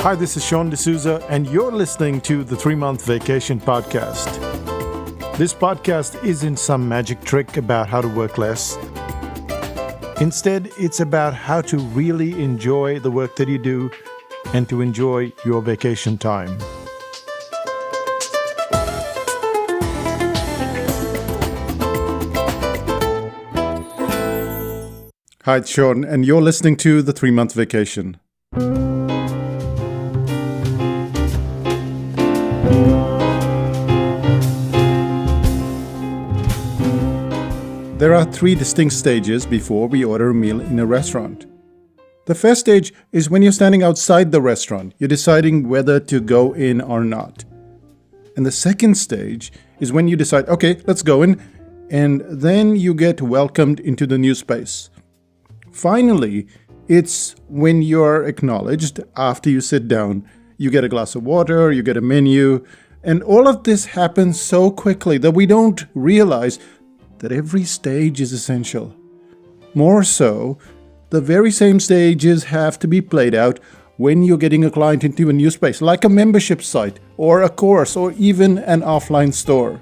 Hi, this is Sean D'Souza, and you're listening to the 3-Month Vacation Podcast. This podcast isn't some magic trick about how to work less. Instead, it's about how to really enjoy the work that you do and to enjoy your vacation time. Hi, it's Sean, and you're listening to the 3-Month Vacation. There are 3 distinct stages before we order a meal in a restaurant. The first stage is when you're standing outside the restaurant. You're deciding whether to go in or not. And the second stage is when you decide, okay, let's go in, and then you get welcomed into the new space. Finally, it's when you're acknowledged after you sit down. You get a glass of water, you get a menu, and all of this happens so quickly that we don't realize that every stage is essential. More so, the very same stages have to be played out when you're getting a client into a new space, like a membership site, or a course, or even an offline store.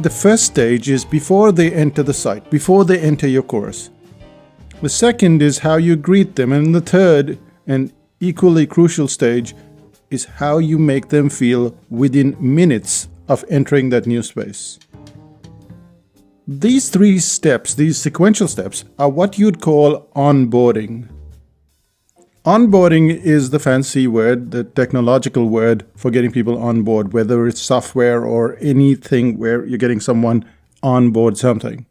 The first stage is before they enter the site, before they enter your course. The second is how you greet them, and the third, and equally crucial stage, is how you make them feel within minutes of entering that new space. These 3 steps, these sequential steps, are what you'd call onboarding. Onboarding is the fancy word, the technological word for getting people on board, whether it's software or anything where you're getting someone on board something.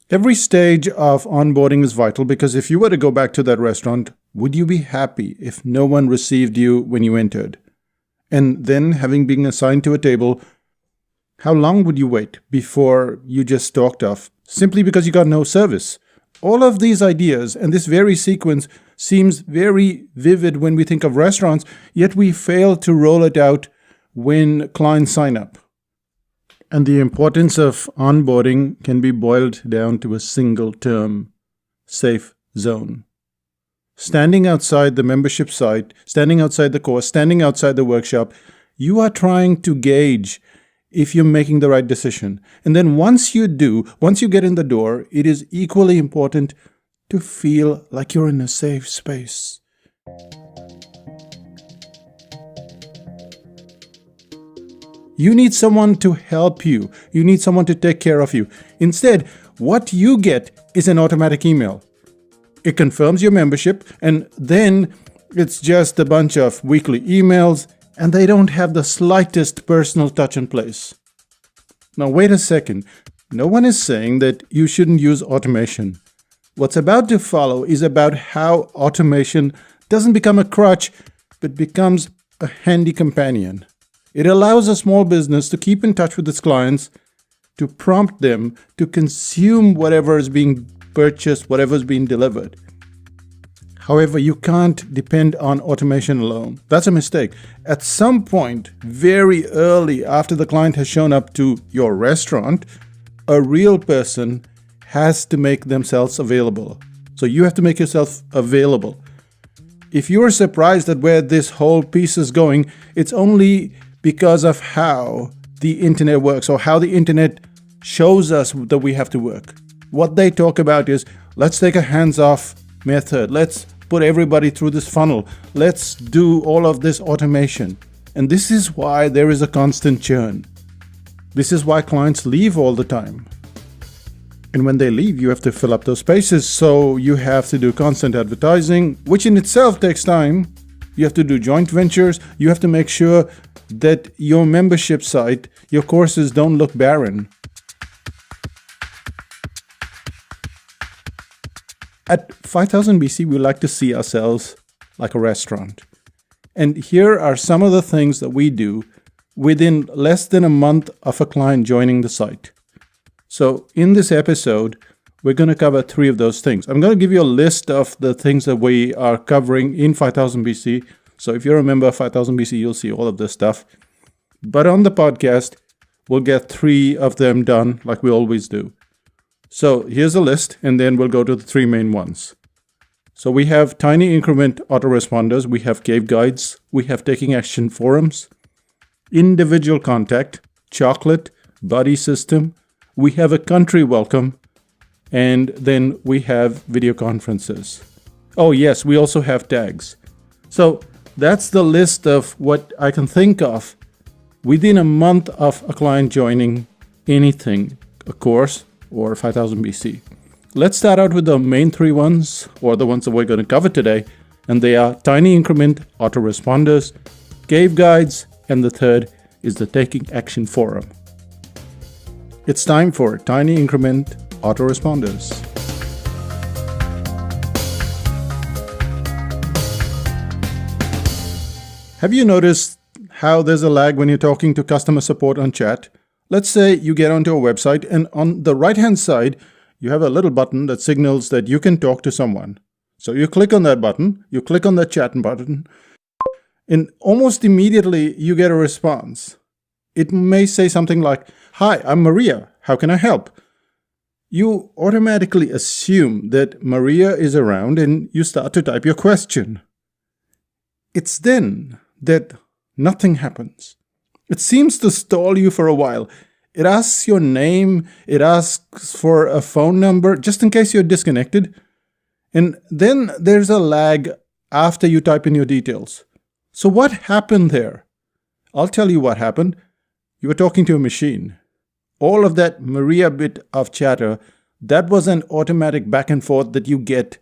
Every stage of onboarding is vital because if you were to go back to that restaurant, would you be happy if no one received you when you entered? And then, having been assigned to a table, how long would you wait before you just stalked off simply because you got no service? All of these ideas and this very sequence seems very vivid when we think of restaurants, yet we fail to roll it out when clients sign up. And the importance of onboarding can be boiled down to a single term: safe zone. Standing outside the membership site, standing outside the course, standing outside the workshop, you are trying to gauge if you're making the right decision. And then once you do, once you get in the door, it is equally important to feel like you're in a safe space. You need someone to help you. You need someone to take care of you. Instead, what you get is an automatic email. It confirms your membership, and then it's just a bunch of weekly emails, and they don't have the slightest personal touch in place. Now, wait a second. No one is saying that you shouldn't use automation. What's about to follow is about how automation doesn't become a crutch, but becomes a handy companion. It allows a small business to keep in touch with its clients, to prompt them to consume whatever is being purchased, whatever is being delivered. However, you can't depend on automation alone. That's a mistake. At some point, very early after the client has shown up to your restaurant, a real person has to make themselves available. So you have to make yourself available. If you're surprised at where this whole piece is going, it's only because of how the internet works, or how the internet shows us that we have to work. What they talk about is, let's take a hands-off method. Let's put everybody through this funnel. Let's do all of this automation. And this is why there is a constant churn. This is why clients leave all the time. And when they leave, you have to fill up those spaces. So you have to do constant advertising, which in itself takes time. You have to do joint ventures. You have to make sure that your membership site, your courses don't look barren. At 5000 BC, we like to see ourselves like a restaurant. And here are some of the things that we do within less than a month of a client joining the site. So in this episode, we're going to cover 3 of those things. I'm going to give you a list of the things that we are covering in 5000 BC. So if you're a member of 5000 BC, you'll see all of this stuff. But on the podcast, we'll get 3 of them done like we always do. So here's a list, and then we'll go to the three main ones. So we have tiny increment autoresponders, we have cave guides, we have taking action forums, individual contact, chocolate, buddy system, we have a country welcome, and then we have video conferences. Oh yes, we also have tags. So that's the list of what I can think of within a month of a client joining anything, a course or 5000 BC. Let's start out with the main three ones, or the ones that we're going to cover today, and they are tiny increment autoresponders, cave guides, and the third is the taking action forum. It's time for tiny increment autoresponders. Have you noticed how there's a lag when you're talking to customer support on chat? Let's say you get onto a website, and on the right-hand side, you have a little button that signals that you can talk to someone. So you click on that button, you click on the chat button, and almost immediately you get a response. It may say something like, "Hi, I'm Maria. How can I help?" You automatically assume that Maria is around and you start to type your question. It's then that nothing happens. It seems to stall you for a while. It asks your name, it asks for a phone number, just in case you're disconnected. And then there's a lag after you type in your details. So what happened there? I'll tell you what happened. You were talking to a machine. All of that Maria bit of chatter, that was an automatic back and forth that you get.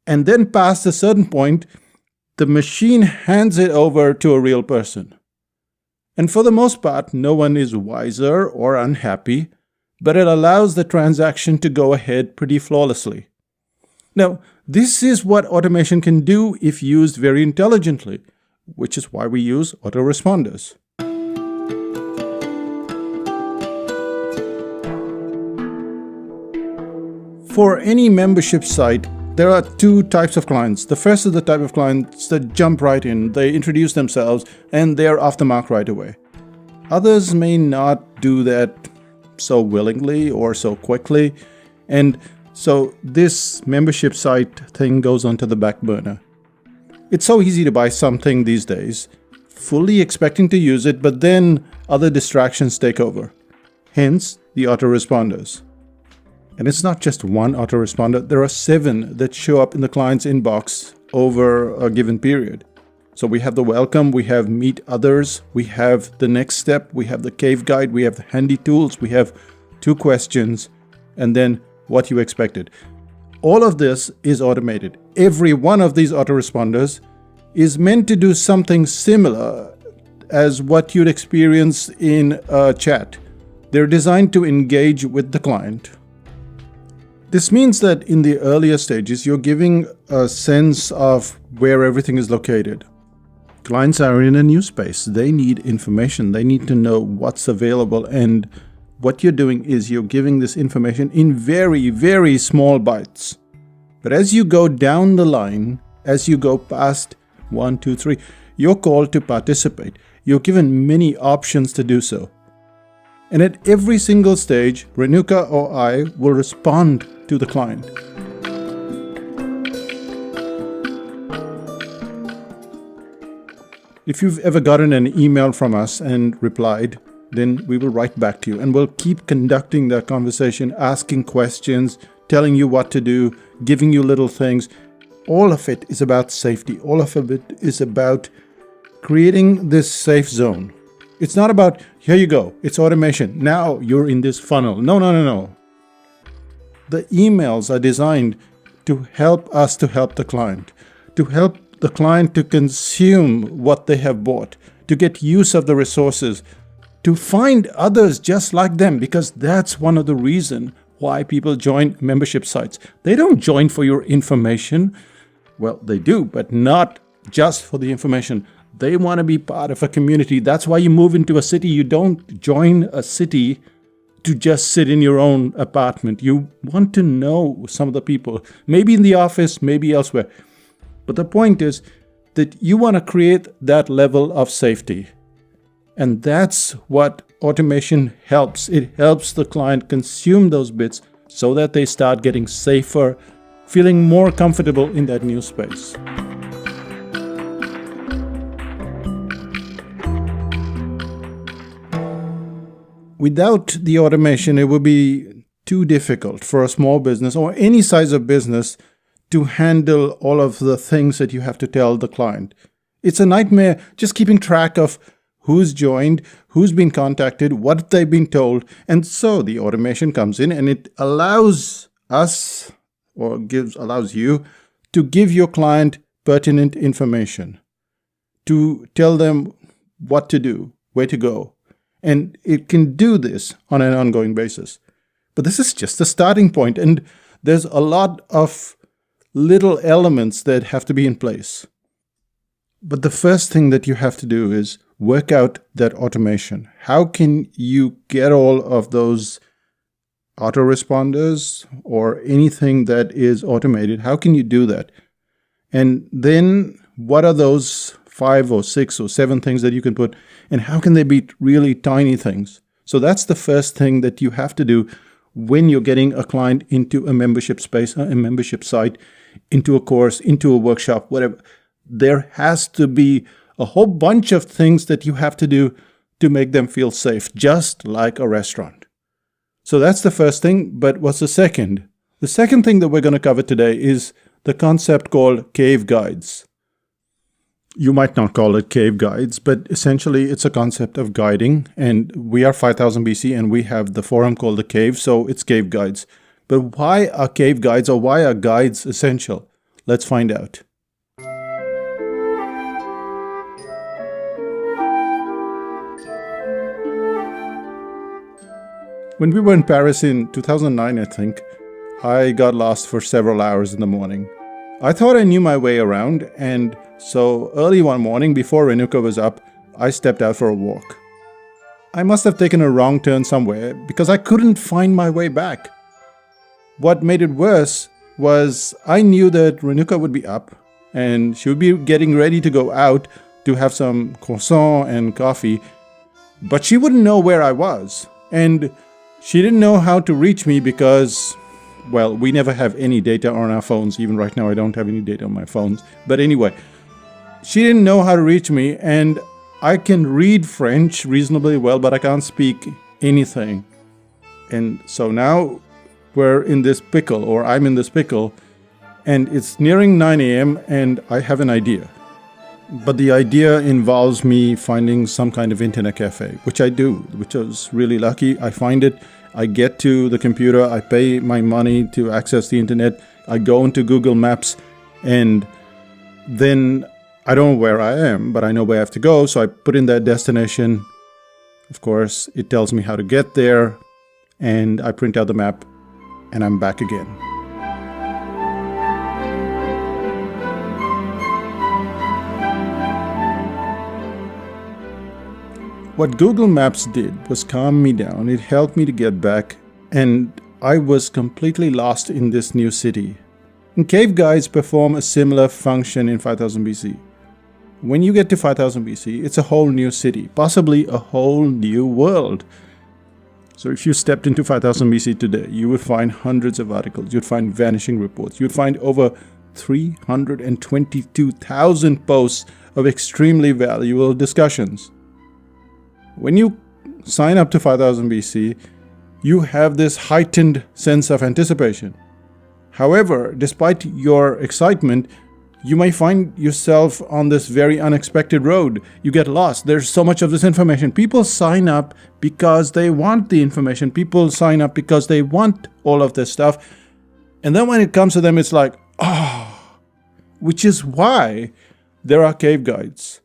And then past a certain point, the machine hands it over to a real person. And for the most part, no one is wiser or unhappy, but it allows the transaction to go ahead pretty flawlessly. Now, this is what automation can do if used very intelligently, which is why we use autoresponders. For any membership site, there are two types of clients. The first is the type of clients that jump right in, they introduce themselves, and they're off the mark right away. Others may not do that so willingly or so quickly, and so this membership site thing goes onto the back burner. It's so easy to buy something these days, fully expecting to use it, but then other distractions take over. Hence, the autoresponders. And it's not just one autoresponder, there are 7 that show up in the client's inbox over a given period. So we have the welcome, we have meet others, we have the next step, we have the cave guide, we have the handy tools, we have 2 questions, and then what you expected. All of this is automated. Every one of these autoresponders is meant to do something similar as what you'd experience in a chat. They're designed to engage with the client. This means that in the earlier stages, you're giving a sense of where everything is located. Clients are in a new space. They need information. They need to know what's available. And what you're doing is you're giving this information in very, very small bites. But as you go down the line, as you go past 1, 2, 3, you're called to participate. You're given many options to do so. And at every single stage, Renuka or I will respond to the client. If you've ever gotten an email from us and replied, then we will write back to you and we'll keep conducting that conversation, asking questions, telling you what to do, giving you little things. All of it is about safety. All of it is about creating this safe zone. It's not about, here you go, it's automation. Now you're in this funnel. No. The emails are designed to help us to help the client, to help the client to consume what they have bought, to get use of the resources, to find others just like them, because that's one of the reasons why people join membership sites. They don't join for your information. Well, they do, but not just for the information. They want to be part of a community. That's why you move into a city. You don't join a city to just sit in your own apartment. You want to know some of the people, maybe in the office, maybe elsewhere. But the point is that you want to create that level of safety. And that's what automation helps. It helps the client consume those bits so that they start getting safer, feeling more comfortable in that new space. Without the automation, it would be too difficult for a small business or any size of business to handle all of the things that you have to tell the client. It's a nightmare just keeping track of who's joined, who's been contacted, what they've been told. And so the automation comes in and it allows us or allows you to give your client pertinent information, to tell them what to do, where to go. And it can do this on an ongoing basis. But this is just the starting point, and there's a lot of little elements that have to be in place. But the first thing that you have to do is work out that automation. How can you get all of those autoresponders or anything that is automated? How can you do that? And then what are those 5 or 6 or 7 things that you can put, and how can they be really tiny things? So that's the first thing that you have to do when you're getting a client into a membership space, a membership site, into a course, into a workshop, whatever. There has to be a whole bunch of things that you have to do to make them feel safe, just like a restaurant. So that's the first thing. But what's the second? The second thing that we're going to cover today is the concept called cave guides. You might not call it cave guides, but essentially it's a concept of guiding. And we are 5000 BC and we have the forum called the cave, so it's cave guides. But why are cave guides, or why are guides essential? Let's find out. When we were in Paris in 2009, I think, I got lost for several hours in the morning. I thought I knew my way around, and so early one morning before Renuka was up, I stepped out for a walk. I must have taken a wrong turn somewhere because I couldn't find my way back. What made it worse was I knew that Renuka would be up and she would be getting ready to go out to have some croissant and coffee, but she wouldn't know where I was. And she didn't know how to reach me because, well, we never have any data on our phones. Even right now, I don't have any data on my phones. But anyway, she didn't know how to reach me, and I can read French reasonably well, but I can't speak anything. And so now we're in this pickle, or I'm in this pickle, and it's nearing 9 a.m. and I have an idea. But the idea involves me finding some kind of internet cafe, which I do, which I was really lucky. I find it, I get to the computer, I pay my money to access the internet, I go into Google Maps, and then I don't know where I am, but I know where I have to go, so I put in that destination. Of course, it tells me how to get there, and I print out the map, and I'm back again. What Google Maps did was calm me down. It helped me to get back, and I was completely lost in this new city. And cave guides perform a similar function in 5000 BC. When you get to 5000 BC, it's a whole new city, possibly a whole new world. So if you stepped into 5000 BC today, you would find hundreds of articles, you'd find vanishing reports, you'd find over 322,000 posts of extremely valuable discussions. When you sign up to 5000 BC, you have this heightened sense of anticipation. However, despite your excitement, you may find yourself on this very unexpected road. You get lost. There's so much of this information. People sign up because they want the information. People sign up because they want all of this stuff. And then when it comes to them, it's like, which is why there are cave guides.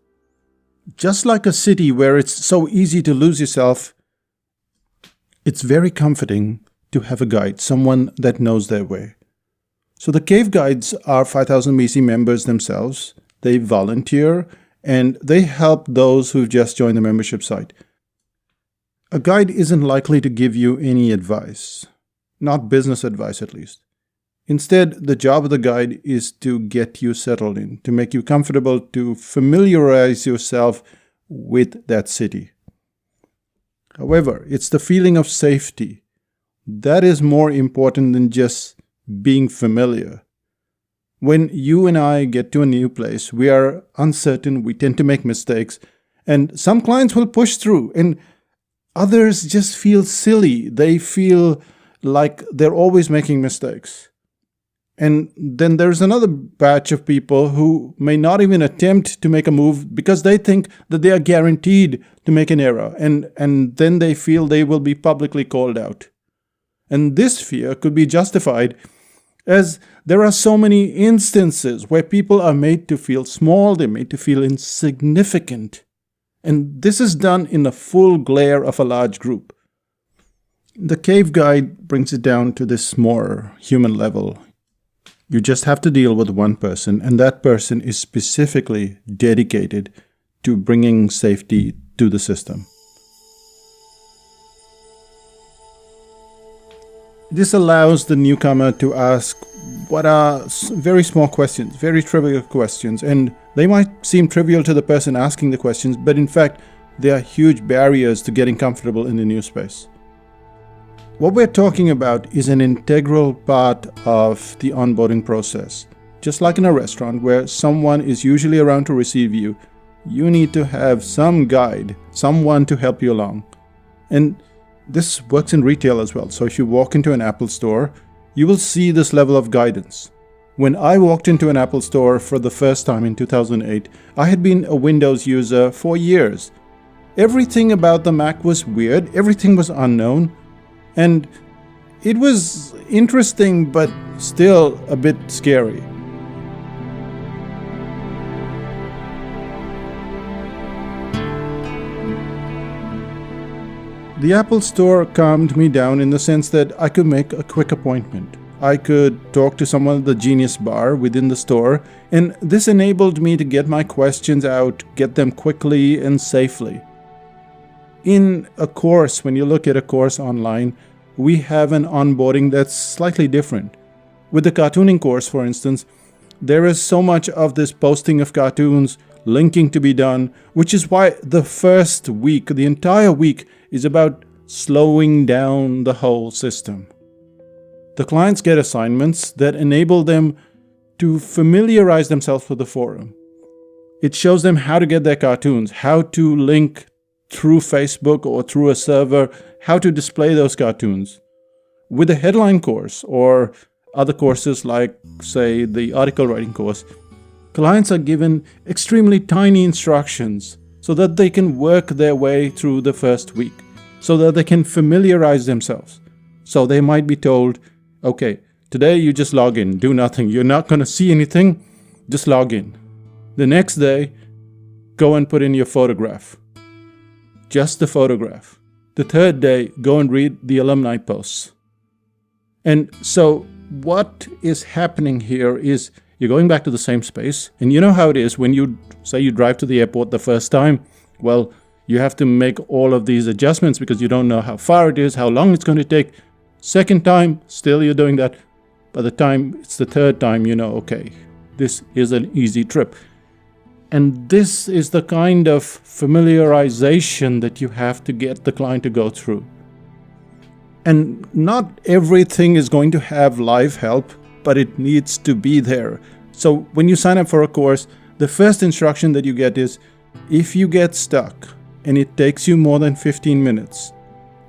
Just like a city where it's so easy to lose yourself, it's very comforting to have a guide, someone that knows their way. So the cave guides are 5000 BC members themselves. They volunteer and they help those who've just joined the membership site. A guide isn't likely to give you any advice, not business advice at least. Instead, the job of the guide is to get you settled in, to make you comfortable, to familiarize yourself with that city. However, it's the feeling of safety That is more important than just being familiar. When you and I get to a new place, we are uncertain, we tend to make mistakes, and some clients will push through, and others just feel silly. They feel like they're always making mistakes. And then there's another batch of people who may not even attempt to make a move because they think that they are guaranteed to make an error, and then they feel they will be publicly called out. And this fear could be justified as there are so many instances where people are made to feel small, they're made to feel insignificant. And this is done in the full glare of a large group. The cave guide brings it down to this more human level. You just have to deal with one person, and that person is specifically dedicated to bringing safety to the system. This allows the newcomer to ask what are very small questions, very trivial questions, and they might seem trivial to the person asking the questions, but in fact, they are huge barriers to getting comfortable in the new space. What we're talking about is an integral part of the onboarding process. Just like in a restaurant where someone is usually around to receive you, you need to have some guide, someone to help you along. And this works in retail as well. So if you walk into an Apple store, you will see this level of guidance. When I walked into an Apple store for the first time in 2008, I had been a Windows user for years. Everything about the Mac was weird, everything was unknown, and it was interesting but still a bit scary. The Apple Store calmed me down in the sense that I could make a quick appointment. I could talk to someone at the Genius Bar within the store, and this enabled me to get my questions out, get them quickly and safely. In a course, when you look at a course online, we have an onboarding that's slightly different. With the cartooning course, for instance, there is so much of this posting of cartoons, linking to be done, which is why the first week, the entire week, is about slowing down the whole system. The clients get assignments that enable them to familiarize themselves with the forum. It shows them how to get their cartoons, how to link through Facebook or through a server, how to display those cartoons. With the headline course or other courses like, say, the article writing course, clients are given extremely tiny instructions so that they can work their way through the first week, so that they can familiarize themselves. So they might be told, okay, today you just log in, do nothing. You're not going to see anything, just log in. The next day, go and put in your photograph. Just the photograph. The third day, go and read the alumni posts. And so what is happening here is you're going back to the same space. And you know how it is when you say you drive to the airport the first time. Well, you have to make all of these adjustments because you don't know how far it is, how long it's going to take. Second time, still you're doing that. By the time it's the third time, you know, okay, this is an easy trip. And this is the kind of familiarization that you have to get the client to go through. And not everything is going to have live help, but it needs to be there. So when you sign up for a course, the first instruction that you get is, if you get stuck and it takes you more than 15 minutes,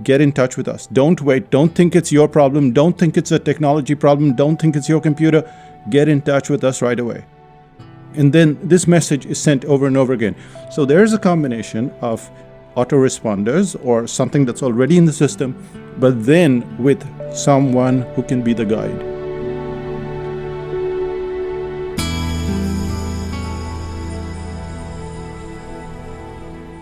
get in touch with us. Don't wait. Don't think it's your problem. Don't think it's a technology problem. Don't think it's your computer. Get in touch with us right away. And then this message is sent over and over again. So there's a combination of autoresponders or something that's already in the system, but then with someone who can be the guide.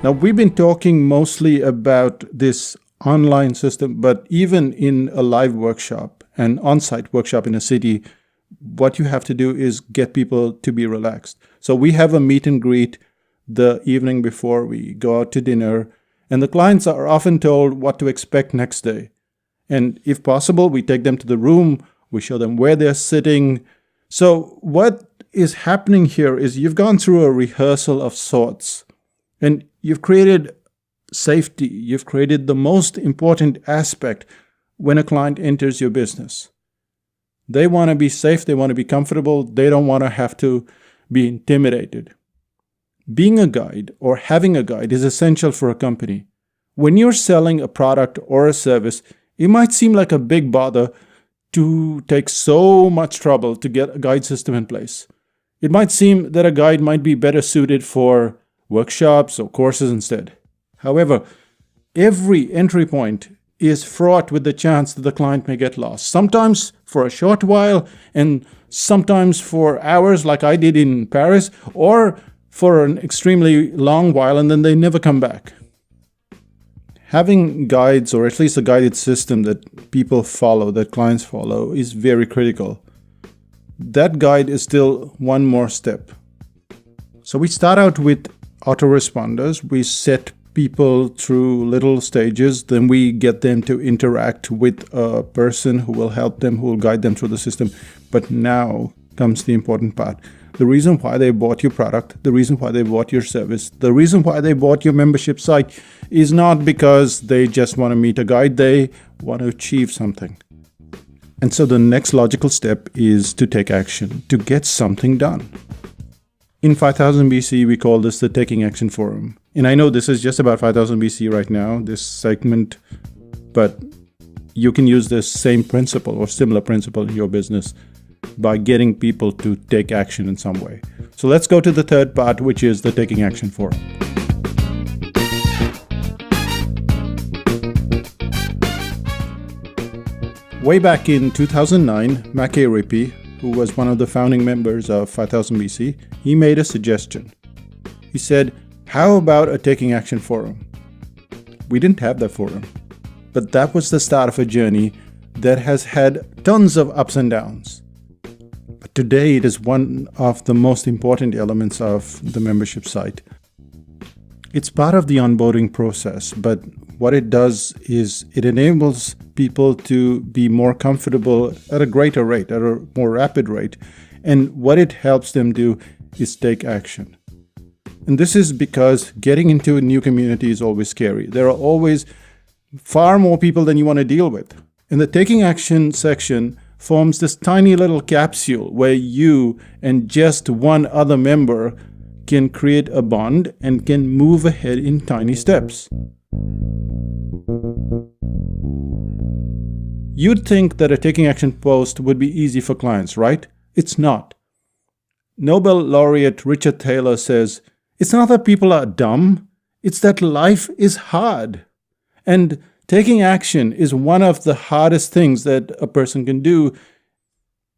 Now, we've been talking mostly about this online system, but even in a live workshop, an on-site workshop in a city, what you have to do is get people to be relaxed. So we have a meet and greet the evening before we go out to dinner, and the clients are often told what to expect next day. And if possible, we take them to the room, we show them where they're sitting. So what is happening here is you've gone through a rehearsal of sorts, and you've created safety. You've created the most important aspect when a client enters your business. They want to be safe, they want to be comfortable, they don't want to have to be intimidated. Being a guide or having a guide is essential for a company. When you're selling a product or a service, it might seem like a big bother to take so much trouble to get a guide system in place. It might seem that a guide might be better suited for workshops or courses instead. However, every entry point is fraught with the chance that the client may get lost. Sometimes for a short while, and sometimes for hours like I did in Paris, or for an extremely long while and then they never come back. Having guides, or at least a guided system that people follow, that clients follow, is very critical. That guide is still one more step. So we start out with autoresponders. We set people through little stages, then we get them to interact with a person who will help them, who will guide them through the system. But now comes the important part. The reason why they bought your product, the reason why they bought your service, the reason why they bought your membership site is not because they just want to meet a guide, they want to achieve something. And so the next logical step is to take action, to get something done. In 5000 BC, we call this the Taking Action Forum. And I know this is just about 5000 BC right now, this segment, but you can use this same principle or similar principle in your business by getting people to take action in some way. So let's go to the third part, which is the Taking Action Forum. Way back in 2009, Mackay Rippey, who was one of the founding members of 5000 BC, he made a suggestion. He said, how about a Taking Action Forum? We didn't have that forum, but that was the start of a journey that has had tons of ups and downs. But today it is one of the most important elements of the membership site. It's part of the onboarding process, but what it does is it enables people to be more comfortable at a greater rate, at a more rapid rate. And what it helps them do is take action. And this is because getting into a new community is always scary. There are always far more people than you want to deal with. And the Taking Action section forms this tiny little capsule where you and just one other member can create a bond and can move ahead in tiny steps. You'd think that a Taking Action post would be easy for clients, right? It's not. Nobel laureate Richard Thaler says, it's not that people are dumb, it's that life is hard. And taking action is one of the hardest things that a person can do,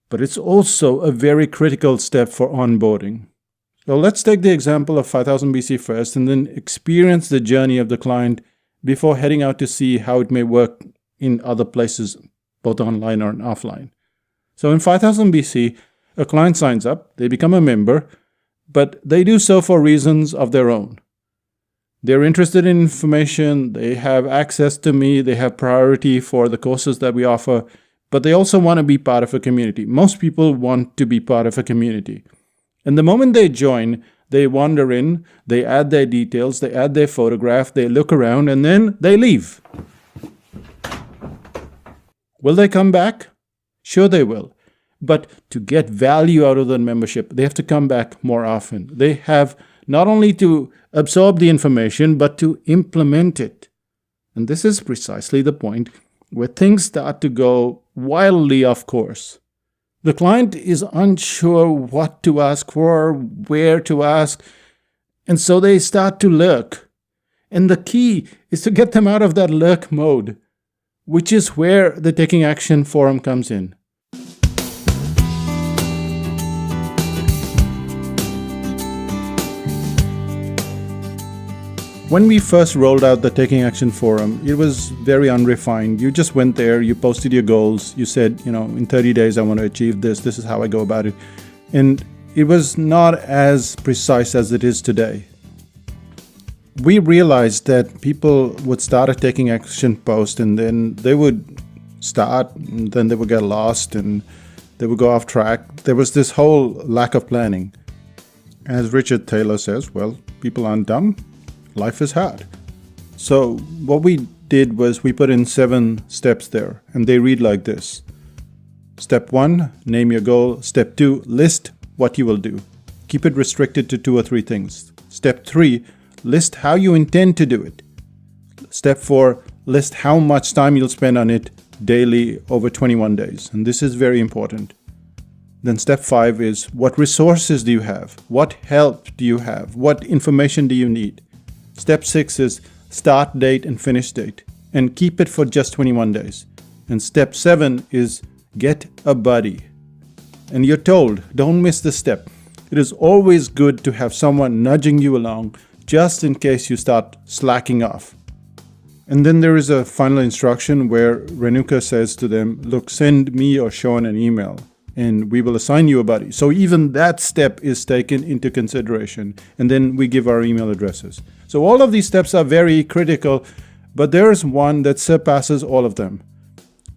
but it's also a very critical step for onboarding. So let's take the example of 5000 BC first and then experience the journey of the client before heading out to see how it may work in other places, both online or offline. So in 5000 BC, a client signs up, they become a member, but they do so for reasons of their own. They're interested in information, they have access to me, they have priority for the courses that we offer, but they also want to be part of a community. Most people want to be part of a community. And the moment they join, they wander in, they add their details, they add their photograph, they look around, and then they leave. Will they come back? Sure they will. But to get value out of the membership, they have to come back more often. They have not only to absorb the information, but to implement it. And this is precisely the point where things start to go wildly off course. The client is unsure what to ask for, where to ask, and so they start to lurk. And the key is to get them out of that lurk mode, which is where the Taking Action Forum comes in. When we first rolled out the Taking Action Forum, it was very unrefined. You just went there, you posted your goals, you said, in 30 days I want to achieve this, this is how I go about it. And it was not as precise as it is today. We realized that people would start a Taking Action post and then they would start, and then they would get lost and they would go off track. There was this whole lack of planning. As Richard Thaler says, well, people aren't dumb. Life is hard. So what we did was we put in 7 steps there, and they read like this. Step 1, name your goal. Step 2, list what you will do. Keep it restricted to 2 or 3 things. Step 3, list how you intend to do it. Step 4, list how much time you'll spend on it daily over 21 days. And this is very important. Then step 5 is, what resources do you have? What help do you have? What information do you need? Step 6 is start date and finish date, and keep it for just 21 days. And step 7 is get a buddy. And you're told, don't miss this step. It is always good to have someone nudging you along just in case you start slacking off. And then there is a final instruction where Renuka says to them, look, send me or Sean an email and we will assign you a buddy. So even that step is taken into consideration. And then we give our email addresses. So all of these steps are very critical, but there is one that surpasses all of them.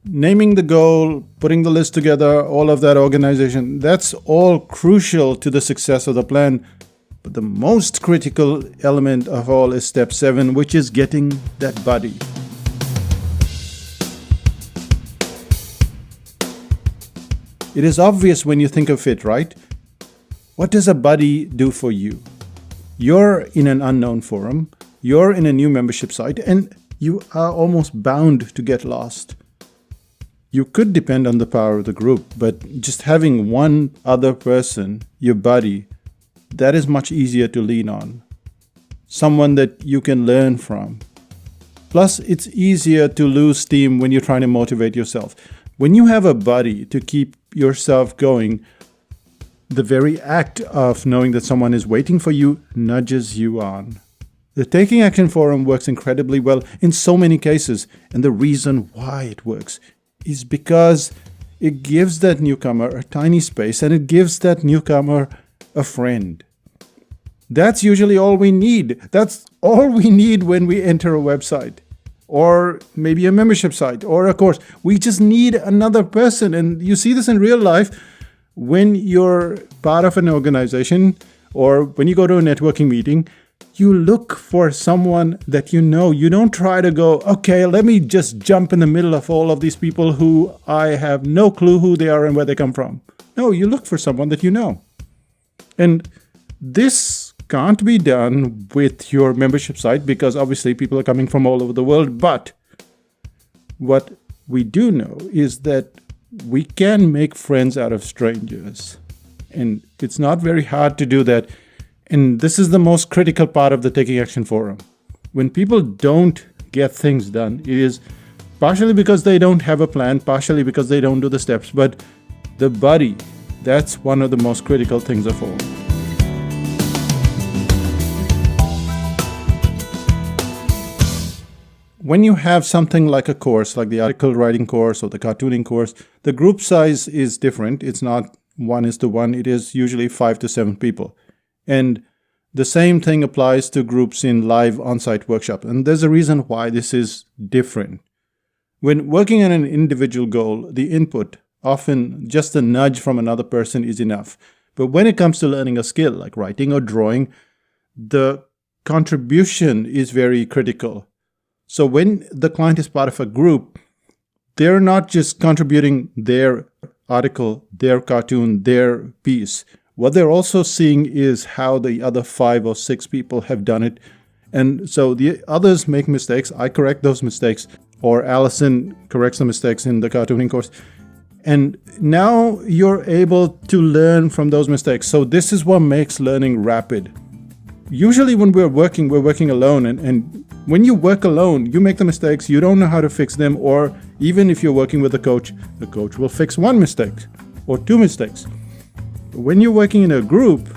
Naming the goal, putting the list together, all of that organization, that's all crucial to the success of the plan. But the most critical element of all is step 7, which is getting that buddy. It is obvious when you think of it, right? What does a buddy do for you? You're in an unknown forum, you're in a new membership site, and you are almost bound to get lost. You could depend on the power of the group, but just having one other person, your buddy, that is much easier to lean on. Someone that you can learn from. Plus, it's easier to lose steam when you're trying to motivate yourself. When you have a buddy to keep yourself going, the very act of knowing that someone is waiting for you nudges you on. The Taking Action Forum works incredibly well in so many cases, and the reason why it works is because it gives that newcomer a tiny space and it gives that newcomer a friend. That's usually all we need. That's all we need when we enter a website or maybe a membership site or a course. We just need another person. And you see this in real life when you're part of an organization or when you go to a networking meeting. You look for someone that you know. You don't try to go, okay, let me just jump in the middle of all of these people who I have no clue who they are and where they come from. No, you look for someone that you know. And this can't be done with your membership site because obviously people are coming from all over the world. But what we do know is that we can make friends out of strangers. And it's not very hard to do that. And this is the most critical part of the Taking Action Forum. When people don't get things done, it is partially because they don't have a plan, partially because they don't do the steps. But the buddy, that's one of the most critical things of all. When you have something like a course, like the article writing course or the cartooning course, the group size is different. It's not 1:1. It is usually 5 to 7 people. And the same thing applies to groups in live on-site workshop. And there's a reason why this is different. When working on an individual goal, the input, often just a nudge from another person is enough. But when it comes to learning a skill like writing or drawing, the contribution is very critical. So when the client is part of a group, they're not just contributing their article, their cartoon, their piece. What they're also seeing is how the other 5 or 6 people have done it. And so the others make mistakes. I correct those mistakes, or Allison corrects the mistakes in the cartooning course. And now you're able to learn from those mistakes. So this is what makes learning rapid. Usually when we're working alone. And when you work alone, you make the mistakes, you don't know how to fix them. Or even if you're working with a coach, the coach will fix 1 mistake or 2 mistakes. When you're working in a group,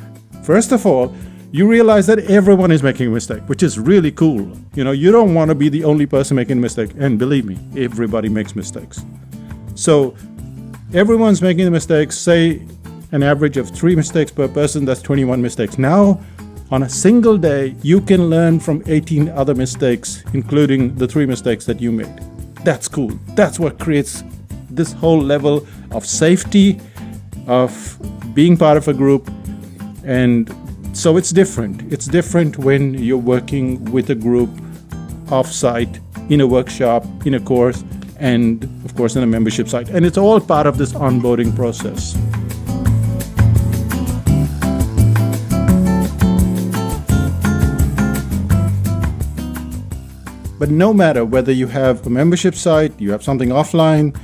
first of all, you realize that everyone is making a mistake, which is really cool. You don't want to be the only person making a mistake. And believe me, everybody makes mistakes. So everyone's making the mistakes, say an average of 3 mistakes per person, that's 21 mistakes. Now, on a single day, you can learn from 18 other mistakes, including the 3 mistakes that you made. That's cool. That's what creates this whole level of safety, of being part of a group. And so it's different. It's different when you're working with a group off-site in a workshop, in a course, and of course in a membership site. And it's all part of this onboarding process. But no matter whether you have a membership site, you have something offline,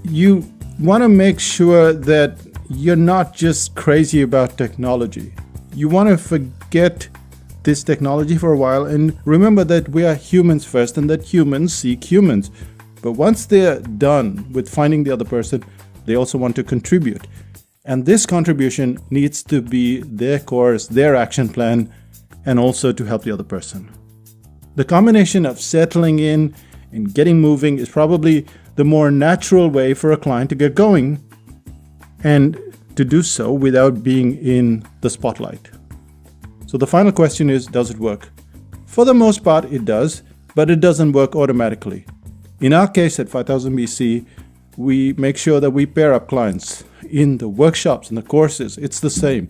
you want to make sure that you're not just crazy about technology. You want to forget this technology for a while and remember that we are humans first and that humans seek humans. But once they're done with finding the other person, they also want to contribute. And this contribution needs to be their course, their action plan, and also to help the other person. The combination of settling in and getting moving is probably the more natural way for a client to get going and to do so without being in the spotlight. So the final question is, does it work? For the most part, it does, but it doesn't work automatically. In our case at 5000 BC, we make sure that we pair up clients. In the workshops and the courses, it's the same.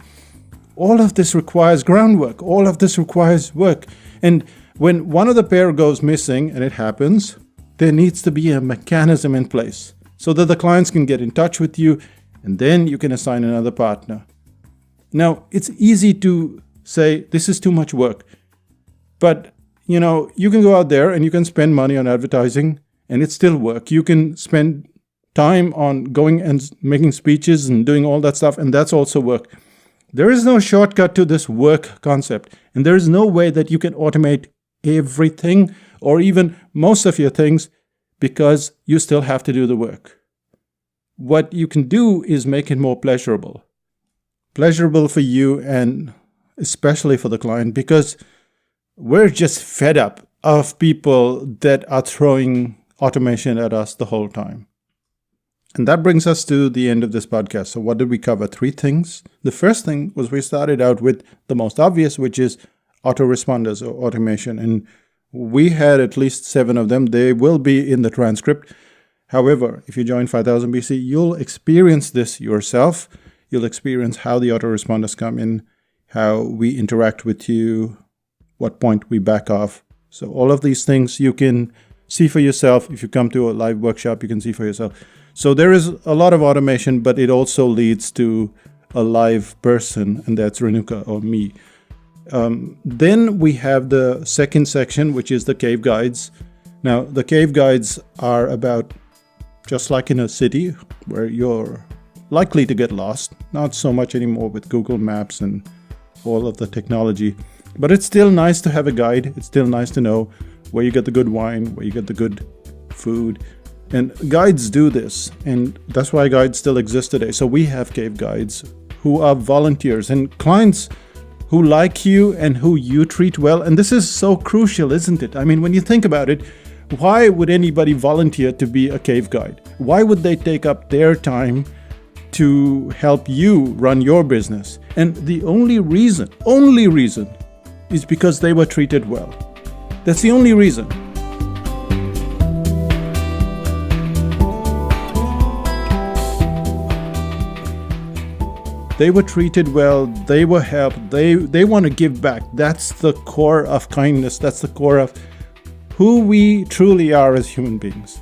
All of this requires groundwork. All of this requires work. And when one of the pair goes missing, and it happens, there needs to be a mechanism in place so that the clients can get in touch with you and then you can assign another partner. Now, it's easy to say this is too much work, but you can go out there and you can spend money on advertising and it's still work. You can spend time on going and making speeches and doing all that stuff, and that's also work. There is no shortcut to this work concept, and there is no way that you can automate everything or even most of your things because you still have to do the work. What you can do is make it more pleasurable. Pleasurable for you and especially for the client, because we're just fed up of people that are throwing automation at us the whole time. And that brings us to the end of this podcast. So what did we cover? 3 things. The first thing was we started out with the most obvious, which is autoresponders or automation. And we had at least 7 of them. They will be in the transcript. However, if you join 5000 BC, you'll experience this yourself. You'll experience how the autoresponders come in, how we interact with you, what point we back off. So all of these things you can see for yourself. If you come to a live workshop, you can see for yourself. So there is a lot of automation, but it also leads to a live person, and that's Renuka or me. Then we have the second section, which is the cave guides. Now, the cave guides are about just like in a city where you're likely to get lost. Not so much anymore with Google Maps and all of the technology, but it's still nice to have a guide. It's still nice to know where you get the good wine, where you get the good food. And guides do this, and that's why guides still exist today. So we have cave guides who are volunteers and clients who like you and who you treat well. And this is so crucial, isn't it? I mean, when you think about it, why would anybody volunteer to be a cave guide? Why would they take up their time to help you run your business? And the only reason is because they were treated well. That's the only reason. They were treated well, they were helped, they want to give back. That's the core of kindness. That's the core of who we truly are as human beings.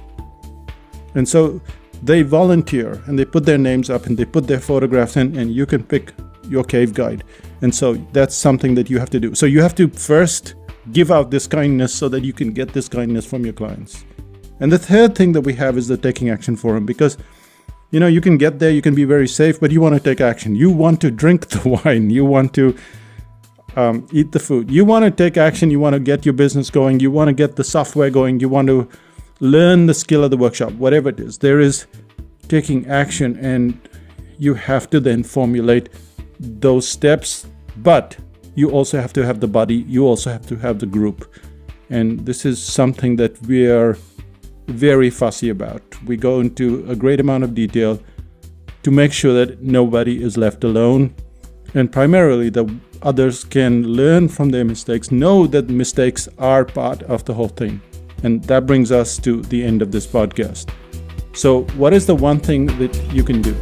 And so they volunteer and they put their names up and they put their photographs in, and you can pick your cave guide. And so that's something that you have to do. So you have to first give out this kindness so that you can get this kindness from your clients. And the third thing that we have is the Taking Action Forum, because you can get there, you can be very safe, but you want to take action. You want to drink the wine. You want to eat the food. You want to take action. You want to get your business going. You want to get the software going. You want to learn the skill of the workshop, whatever it is. There is taking action, and you have to then formulate those steps. But you also have to have the body. You also have to have the group. And this is something that we are very fussy about. We go into a great amount of detail to make sure that nobody is left alone, and primarily that others can learn from their mistakes, know that mistakes are part of the whole thing. And that brings us to the end of this podcast. So what is the one thing that you can do?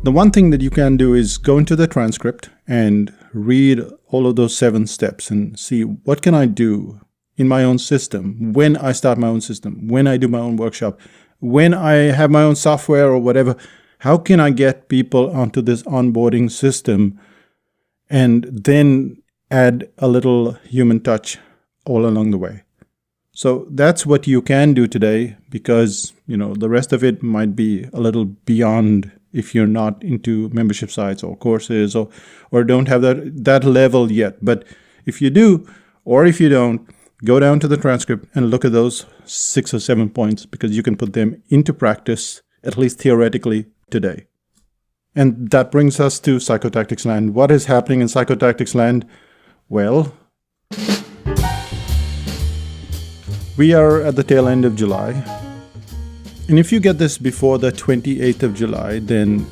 The one thing that you can do is go into the transcript and read all of those 7 steps and see what can I do in my own system, when I start my own system, when I do my own workshop, when I have my own software or whatever, how can I get people onto this onboarding system and then add a little human touch all along the way. So that's what you can do today, because the rest of it might be a little beyond if you're not into membership sites or courses or don't have that level yet. But if you do, or if you don't, go down to the transcript and look at those 6 or 7 points, because you can put them into practice, at least theoretically, today. And that brings us to Psychotactics Land. What is happening in Psychotactics Land? Well, we are at the tail end of July. And if you get this before the 28th of July, then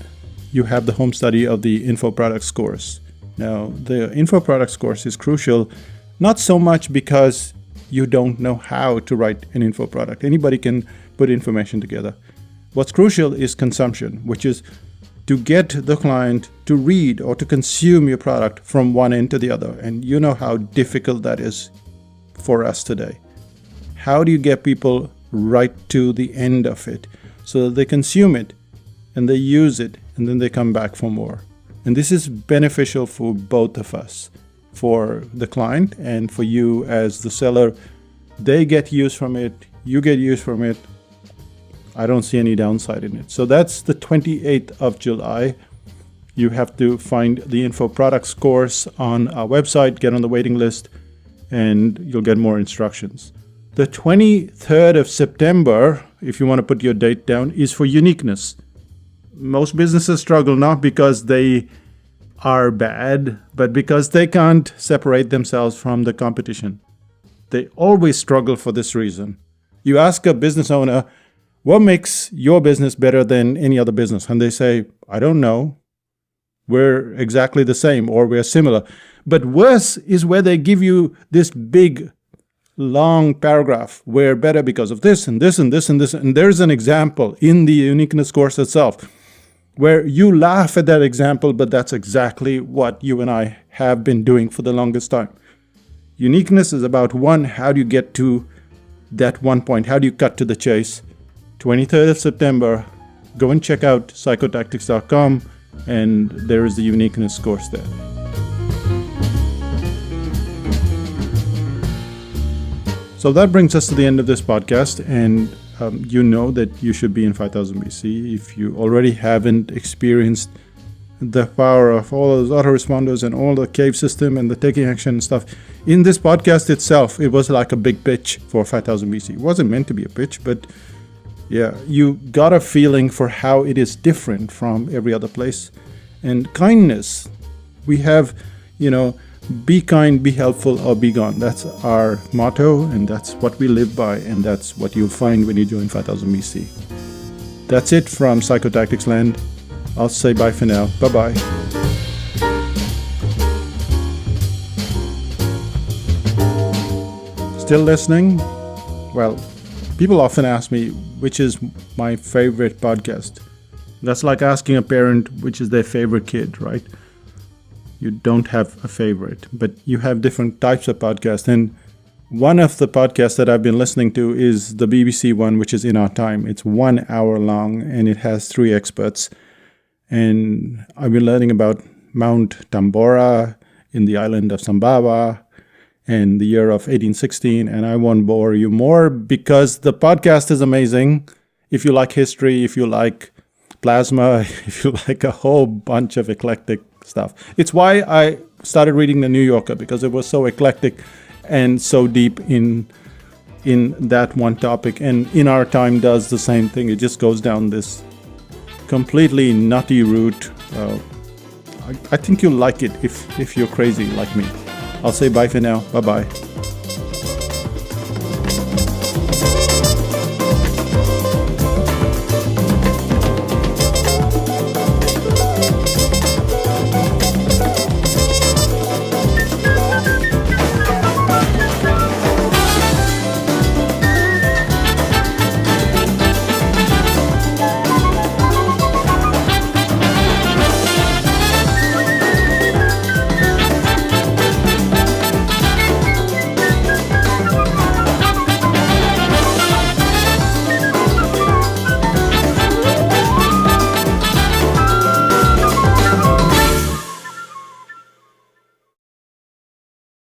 you have the home study of the Info Products course. Now, the Info Products course is crucial, not so much because you don't know how to write an info product. Anybody can put information together. What's crucial is consumption, which is to get the client to read or to consume your product from one end to the other. And you know how difficult that is for us today. How do you get people right to the end of it so that they consume it and they use it and then they come back for more? And this is beneficial for both of us, for the client and for you as the seller. They get use from it, you get use from it. I don't see any downside in it. So that's the 28th of July. You have to find the Info Products course on our website, get on the waiting list, and you'll get more instructions. The 23rd of September, if you want to put your date down, is for uniqueness. Most businesses struggle not because they are bad, but because they can't separate themselves from the competition. They always struggle for this reason. You ask a business owner, what makes your business better than any other business? And they say, I don't know. We're exactly the same, or we're similar. But worse is where they give you this big, long paragraph. We're better because of this and this and this and this. And there's an example in the uniqueness course itself where you laugh at that example, but that's exactly what you and I have been doing for the longest time. Uniqueness is about how do you get to that one point? How do you cut to the chase? 23rd of September, go and check out psychotactics.com, and there is the uniqueness course there. So that brings us to the end of this podcast, and you know that you should be in 5000 BC. If you already haven't experienced the power of all those autoresponders and all the cave system and the taking action and stuff, in this podcast itself, it was like a big pitch for 5000 BC. It wasn't meant to be a pitch, but yeah, you got a feeling for how it is different from every other place. And kindness, we have, be kind, be helpful, or be gone. That's our motto, and that's what we live by, and that's what you'll find when you join 5000 BC. That's it from Psychotactics Land. I'll say bye for now. Bye-bye. Still listening? Well, people often ask me which is my favorite podcast. That's like asking a parent which is their favorite kid, right? You don't have a favorite, but you have different types of podcasts. And one of the podcasts that I've been listening to is the BBC one, which is In Our Time. It's 1 hour long, and it has 3 experts. And I've been learning about Mount Tambora in the island of Sumbawa and the year of 1816. And I won't bore you more because the podcast is amazing. If you like history, if you like plasma, if you like a whole bunch of eclectic stuff. It's why I started reading The New Yorker, because it was so eclectic and so deep in that one topic. And In Our Time does the same thing. It just goes down this completely nutty route. I think you'll like it if you're crazy like me. I'll say bye for now. Bye-bye.